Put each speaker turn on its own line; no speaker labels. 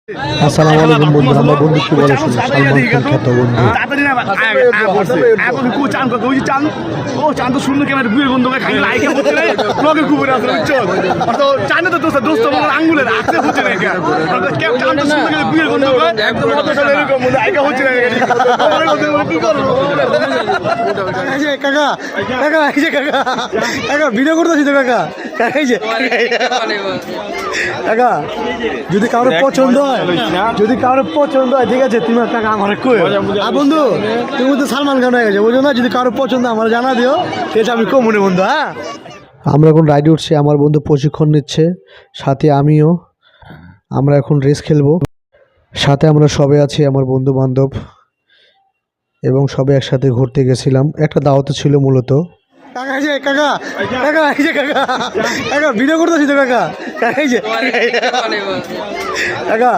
আসসালামু আলাইকুম বন্ধুরা, আমার বন্ধু কি বলে শুনুন। সালমান খান খ্যাত বন্ধু
চান তো শূন্য ক্যামেরা বুয়ের বন্ধু খাইলে আইকে বলতে ব্লগে কুবরে আছে বুঝছো তো চান তো দোস্ত দোস্ত বলার আঙ্গুলের আছে হচ্ছে না কেন কেউ চান তো শূন্য ক্যামেরা বুয়ের বন্ধু একদম এরকম বন্ধু আইকা হচ্ছে না কি করবো
কাকা কাকা এই যে কাকা কাকা ভিডিও করতেছি তো কাকা এই যে কাকা যদি কারোর পছন্দ হয় ঠিক আছে তুমি টাকা আমার কই আর বন্ধু তুমি তো সালমান খান হয়ে গেছে বুঝো না। যদি কারোর পছন্দ আমার জানা দিও, ঠিক আছে আমি কমুনে বন্ধু। হ্যাঁ, আমরা এখন রাইডে উঠছি, আমার বন্ধু প্রশিক্ষণ নিচ্ছে, সাথে আমিও। আমরা এখন রেস খেলবো, সাথে আমরা সবে আছি আমার বন্ধু বান্ধব এবং সবে একসাথে ঘুরতে গেছিলাম। একটা দাওয়াতে ছিল মূলত। কাকা এই যে কাকা কাকা এই যে কাকা কাকা ভিডিও করতেছি তো কাকা এই যে কাকা